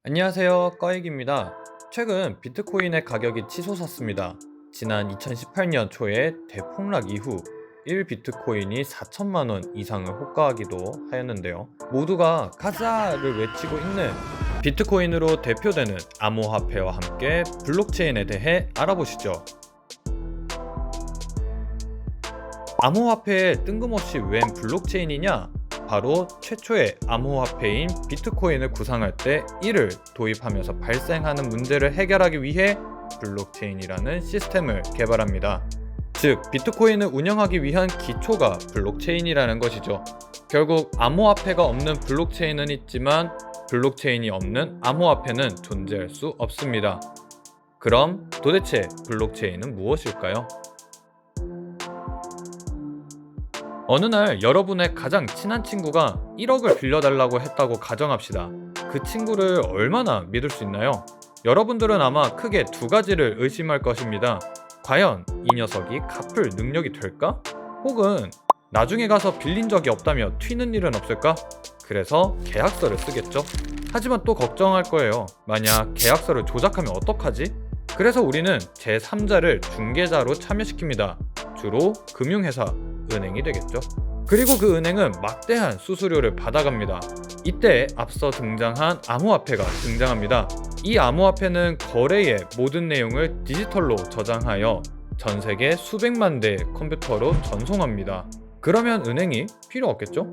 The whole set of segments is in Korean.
안녕하세요, 꺼익입니다. 최근 비트코인의 가격이 치솟았습니다. 지난 2018년 초에 대폭락 이후 1비트코인이 4천만 원 이상을 호가하기도 하였는데요. 모두가 가자를 외치고 있는 비트코인으로 대표되는 암호화폐와 함께 블록체인에 대해 알아보시죠. 암호화폐에 뜬금없이 웬 블록체인이냐? 바로 최초의 암호화폐인 비트코인을 구상할 때 이를 도입하면서 발생하는 문제를 해결하기 위해 블록체인이라는 시스템을 개발합니다. 즉, 비트코인을 운영하기 위한 기초가 블록체인이라는 것이죠. 결국 암호화폐가 없는 블록체인은 있지만 블록체인이 없는 암호화폐는 존재할 수 없습니다. 그럼 도대체 블록체인은 무엇일까요? 어느 날 여러분의 가장 친한 친구가 1억을 빌려달라고 했다고 가정합시다. 그 친구를 얼마나 믿을 수 있나요? 여러분들은 아마 크게 두 가지를 의심할 것입니다. 과연 이 녀석이 갚을 능력이 될까? 혹은 나중에 가서 빌린 적이 없다며 튀는 일은 없을까? 그래서 계약서를 쓰겠죠. 하지만 또 걱정할 거예요. 만약 계약서를 조작하면 어떡하지? 그래서 우리는 제3자를 중개자로 참여시킵니다. 주로 금융회사, 은행이 되겠죠. 그리고 그 은행은 막대한 수수료를 받아갑니다. 이때 앞서 등장한 암호화폐가 등장합니다. 이 암호화폐는 거래의 모든 내용을 디지털로 저장하여 전 세계 수백만 대의 컴퓨터로 전송합니다. 그러면 은행이 필요 없겠죠?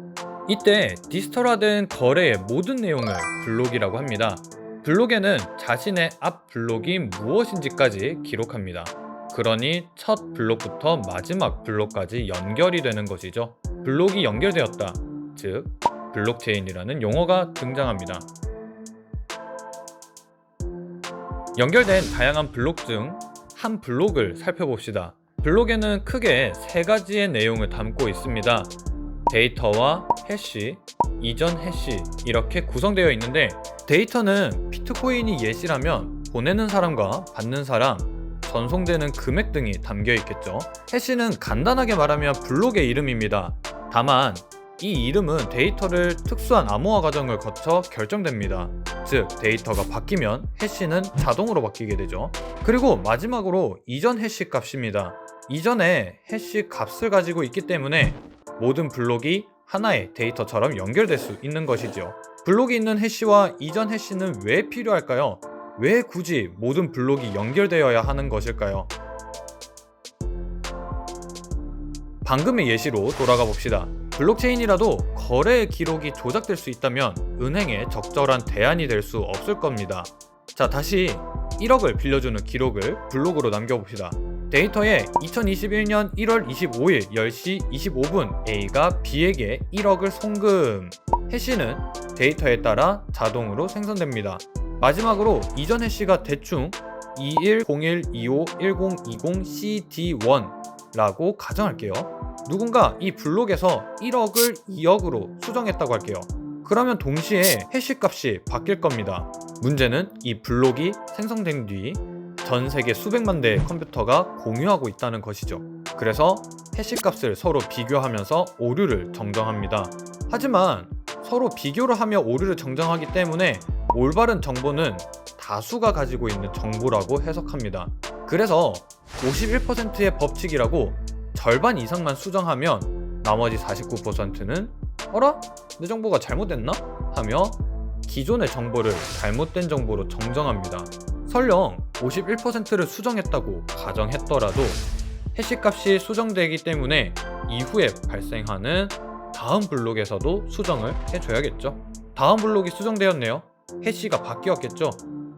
이때 디지털화된 거래의 모든 내용을 블록이라고 합니다. 블록에는 자신의 앞 블록이 무엇인지까지 기록합니다. 그러니 첫 블록부터 마지막 블록까지 연결이 되는 것이죠. 블록이 연결되었다. 즉, 블록체인이라는 용어가 등장합니다. 연결된 다양한 블록 중 한 블록을 살펴봅시다. 블록에는 크게 세 가지의 내용을 담고 있습니다. 데이터와 해시, 이전 해시 이렇게 구성되어 있는데, 데이터는 비트코인이 예시라면 보내는 사람과 받는 사람, 전송되는 금액 등이 담겨 있겠죠. 해시는 간단하게 말하면 블록의 이름입니다. 다만 이 이름은 데이터를 특수한 암호화 과정을 거쳐 결정됩니다. 즉, 데이터가 바뀌면 해시는 자동으로 바뀌게 되죠. 그리고 마지막으로 이전 해시 값입니다. 이전에 해시 값을 가지고 있기 때문에 모든 블록이 하나의 데이터처럼 연결될 수 있는 것이죠. 블록이 있는 해시와 이전 해시는 왜 필요할까요? 왜 굳이 모든 블록이 연결되어야 하는 것일까요? 방금의 예시로 돌아가 봅시다. 블록체인이라도 거래의 기록이 조작될 수 있다면 은행에 적절한 대안이 될 수 없을 겁니다. 자, 다시 1억을 빌려주는 기록을 블록으로 남겨봅시다. 데이터에 2021년 1월 25일 10시 25분 A가 B에게 1억을 송금. 해시는 데이터에 따라 자동으로 생성됩니다. 마지막으로 이전 해시가 대충 2101251020CD1 라고 가정할게요. 누군가 이 블록에서 1억을 2억으로 수정했다고 할게요. 그러면 동시에 해시 값이 바뀔 겁니다. 문제는 이 블록이 생성된 뒤 전 세계 수백만 대의 컴퓨터가 공유하고 있다는 것이죠. 그래서 해시 값을 서로 비교하면서 오류를 정정합니다. 하지만 서로 비교를 하며 오류를 정정하기 때문에 올바른 정보는 다수가 가지고 있는 정보라고 해석합니다. 그래서 51%의 법칙이라고 절반 이상만 수정하면 나머지 49%는 어라? 내 정보가 잘못됐나? 하며 기존의 정보를 잘못된 정보로 정정합니다. 설령 51%를 수정했다고 가정했더라도 해시값이 수정되기 때문에 이후에 발생하는 다음 블록에서도 수정을 해줘야겠죠. 다음 블록이 수정되었네요. 해시가 바뀌었겠죠.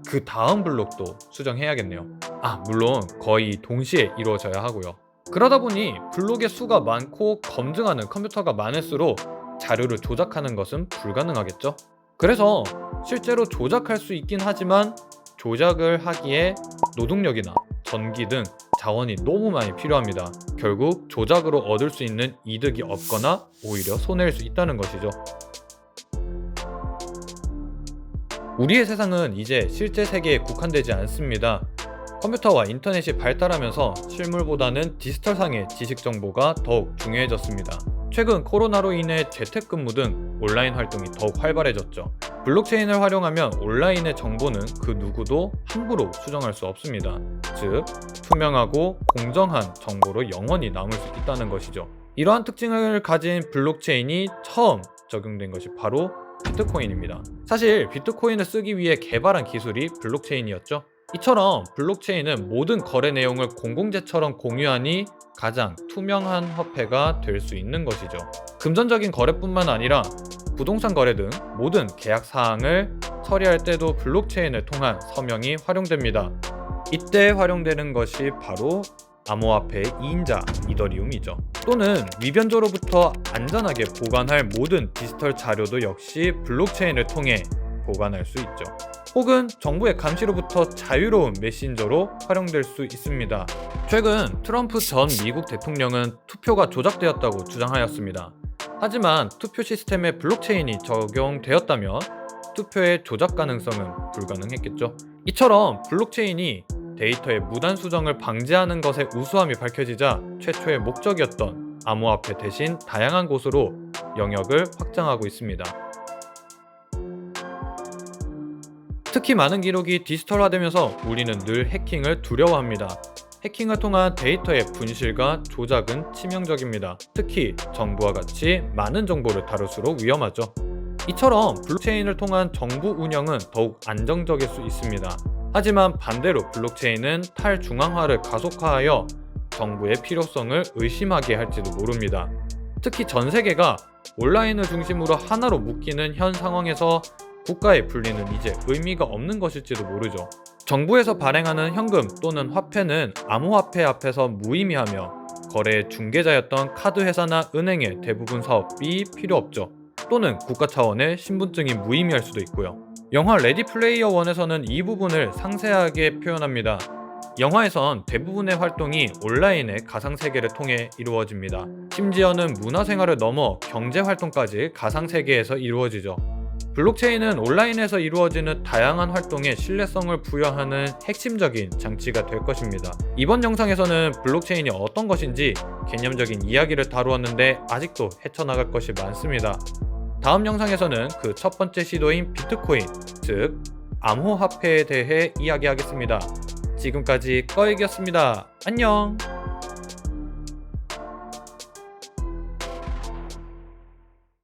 그 다음 블록도 수정해야겠네요. 물론 거의 동시에 이루어져야 하고요. 그러다 보니 블록의 수가 많고 검증하는 컴퓨터가 많을수록 자료를 조작하는 것은 불가능하겠죠. 그래서 실제로 조작할 수 있긴 하지만 조작을 하기에 노동력이나 전기 등 자원이 너무 많이 필요합니다. 결국 조작으로 얻을 수 있는 이득이 없거나 오히려 손해일 수 있다는 것이죠. 우리의 세상은 이제 실제 세계에 국한되지 않습니다. 컴퓨터와 인터넷이 발달하면서 실물보다는 디지털상의 지식 정보가 더욱 중요해졌습니다. 최근 코로나로 인해 재택근무 등 온라인 활동이 더욱 활발해졌죠. 블록체인을 활용하면 온라인의 정보는 그 누구도 함부로 수정할 수 없습니다. 즉, 투명하고 공정한 정보로 영원히 남을 수 있다는 것이죠. 이러한 특징을 가진 블록체인이 처음 적용된 것이 바로 비트코인입니다. 사실 비트코인을 쓰기 위해 개발한 기술이 블록체인이었죠. 이처럼 블록체인은 모든 거래 내용을 공공재처럼 공유하니 가장 투명한 화폐가 될 수 있는 것이죠. 금전적인 거래뿐만 아니라 부동산 거래 등 모든 계약 사항을 처리할 때도 블록체인을 통한 서명이 활용됩니다. 이때 활용되는 것이 바로 암호화폐의 2인자 이더리움이죠. 또는 위변조로부터 안전하게 보관할 모든 디지털 자료도 역시 블록체인을 통해 보관할 수 있죠. 혹은 정부의 감시로부터 자유로운 메신저로 활용될 수 있습니다. 최근 트럼프 전 미국 대통령은 투표가 조작되었다고 주장하였습니다. 하지만 투표 시스템에 블록체인이 적용되었다면 투표의 조작 가능성은 불가능했겠죠. 이처럼 블록체인이 데이터의 무단 수정을 방지하는 것의 우수함이 밝혀지자 최초의 목적이었던 암호화폐 대신 다양한 곳으로 영역을 확장하고 있습니다. 특히 많은 기록이 디지털화되면서 우리는 늘 해킹을 두려워합니다. 해킹을 통한 데이터의 분실과 조작은 치명적입니다. 특히 정부와 같이 많은 정보를 다룰수록 위험하죠. 이처럼 블록체인을 통한 정부 운영은 더욱 안정적일 수 있습니다. 하지만 반대로 블록체인은 탈중앙화를 가속화하여 정부의 필요성을 의심하게 할지도 모릅니다. 특히 전 세계가 온라인을 중심으로 하나로 묶이는 현 상황에서 국가의 분리는 이제 의미가 없는 것일지도 모르죠. 정부에서 발행하는 현금 또는 화폐는 암호화폐 앞에서 무의미하며 거래의 중개자였던 카드 회사나 은행의 대부분 사업이 필요 없죠. 또는 국가 차원의 신분증이 무의미할 수도 있고요. 영화 레디 플레이어 1에서는 이 부분을 상세하게 표현합니다. 영화에선 대부분의 활동이 온라인의 가상세계를 통해 이루어집니다. 심지어는 문화생활을 넘어 경제활동까지 가상세계에서 이루어지죠. 블록체인은 온라인에서 이루어지는 다양한 활동에 신뢰성을 부여하는 핵심적인 장치가 될 것입니다. 이번 영상에서는 블록체인이 어떤 것인지 개념적인 이야기를 다루었는데 아직도 헤쳐나갈 것이 많습니다. 다음 영상에서는 그 첫 번째 시도인 비트코인, 즉 암호화폐에 대해 이야기하겠습니다. 지금까지 꺼익이었습니다. 안녕!